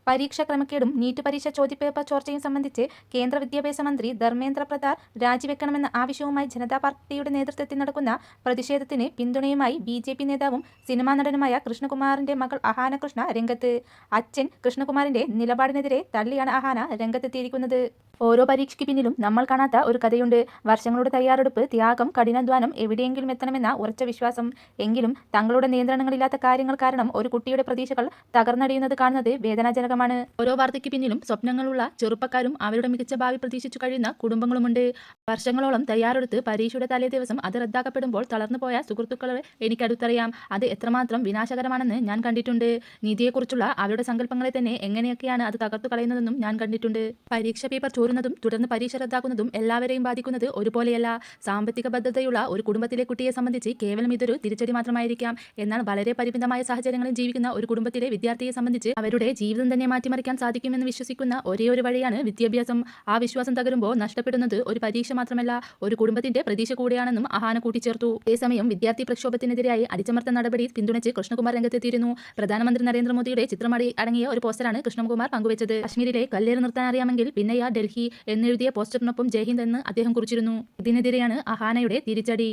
പരീക്ഷാ ക്രമക്കേടും നീറ്റ് പരീക്ഷ ചോദ്യപേപ്പർ ചോർച്ചയും സംബന്ധിച്ച് കേന്ദ്ര വിദ്യാഭ്യാസ മന്ത്രി ധർമ്മേന്ദ്ര പ്രധാൻ രാജിവെക്കണമെന്ന ആവശ്യവുമായി ജനതാ പാർട്ടിയുടെ നേതൃത്വത്തിൽ നടക്കുന്ന പ്രതിഷേധത്തിന് പിന്തുണയുമായി ബി.ജെ.പി. നേതാവും സിനിമാ നടനുമായ കൃഷ്ണകുമാറിന്റെ മകൾ അഹാന കൃഷ്ണ രംഗത്ത്. അച്ഛൻ കൃഷ്ണകുമാറിന്റെ നിലപാടിനെതിരെ തള്ളിയാണ് അഹാന രംഗത്തെത്തിയിരിക്കുന്നത്. ഓരോ പരീക്ഷയ്ക്ക് പിന്നിലും നമ്മൾ കാണാത്ത ഒരു കഥയുണ്ട്. വർഷങ്ങളുടെ തയ്യാറെടുപ്പ്, ത്യാഗം, കഠിനാധ്വാനം, എവിടെയെങ്കിലും എത്തണമെന്ന ഉറച്ച വിശ്വാസം. എങ്കിലും തങ്ങളുടെ നിയന്ത്രണങ്ങളില്ലാത്ത കാര്യങ്ങൾ കാരണം ഒരു കുട്ടിയുടെ പ്രതീക്ഷകൾ തകർന്നടിയുന്നത് കാണുന്നത് വേദനാജനകമാണ്. ഓരോ വാർത്തയ്ക്ക് പിന്നിലും സ്വപ്നങ്ങളുള്ള ചെറുപ്പക്കാരും അവരുടെ മികച്ച ഭാവി പ്രതീക്ഷിച്ചു കഴിയുന്ന കുടുംബങ്ങളുമുണ്ട്. വർഷങ്ങളോളം തയ്യാറെടുത്ത് പരീക്ഷയുടെ തലേ ദിവസം അത് റദ്ദാക്കപ്പെടുമ്പോൾ തളർന്നുപോയ സുഹൃത്തുക്കളെ എനിക്കടുത്തറിയാം. അത് എത്രമാത്രം വിനാശകരമാണെന്ന് ഞാൻ കണ്ടിട്ടുണ്ട്. നീതിയെക്കുറിച്ചുള്ള അവരുടെ സങ്കല്പങ്ങളെ തന്നെ എങ്ങനെയൊക്കെയാണ് അത് തകർത്തു കളയുന്നതെന്നും ഞാൻ കണ്ടിട്ടുണ്ട്. പരീക്ഷ പേപ്പർ ചോരുന്നതും തുടർന്ന് പരീക്ഷ റദ്ദാക്കുന്നതും എല്ലാവരെയും ബാധിക്കുന്നത് ഒരുപോലെയല്ല. സാമ്പത്തിക ബദ്ധതയുള്ള ഒരു കുടുംബത്തിലെ കുട്ടിയെ സംബന്ധിച്ച് കേവലം ഇതൊരു തിരിച്ചടി മാത്രമായിരിക്കാം. എന്നാൽ വളരെ പരിമിതമായ സാഹചര്യങ്ങളിൽ ജീവിക്കുന്ന ഒരു കുടുംബത്തിലെ വിദ്യാർത്ഥിയെ സംബന്ധിച്ച് അവരുടെ ജീവിതം തന്നെ മാറ്റിമറിക്കാൻ സാധിക്കുമെന്ന് വിശ്വസിക്കുന്ന ഒരേയൊരു വഴിയാണ് വിദ്യാഭ്യാസം. ആ വിശ്വാസം തകരുമ്പോൾ നഷ്ടപ്പെടുന്നത് ഒരു പരീക്ഷ മാത്രമല്ല, ഒരു കുടുംബത്തിന്റെ പ്രതീക്ഷ കൂടിയാണെന്നും അഹാന കൂട്ടിച്ചേർത്തു. അതേസമയം വിദ്യാർത്ഥി പ്രക്ഷോഭത്തിനെതിരായി അടിച്ചമർത്ത നടപടി പിന്തുണച്ച് കൃഷ്ണകുമാർ രംഗത്തെത്തിയിരുന്നു. പ്രധാനമന്ത്രി നരേന്ദ്രമോദിയുടെ ചിത്രമടി അടങ്ങിയ ഒരു പോസ്റ്ററാണ് കൃഷ്ണകുമാർ പങ്കുവച്ചത്. കശ്മീരിലെ കല്ലേറ് നിർത്താൻ അറിയാമെങ്കിൽ പിന്നെയാ ഡൽഹി എന്നെഴുതിയ പോസ്റ്ററിനൊപ്പം ജയ് ഹിന്ദ് എന്ന് അദ്ദേഹം കുറിച്ചിരുന്നു. ഇതിനെതിരെയാണ് അഹാനയുടെ തിരിച്ചടി.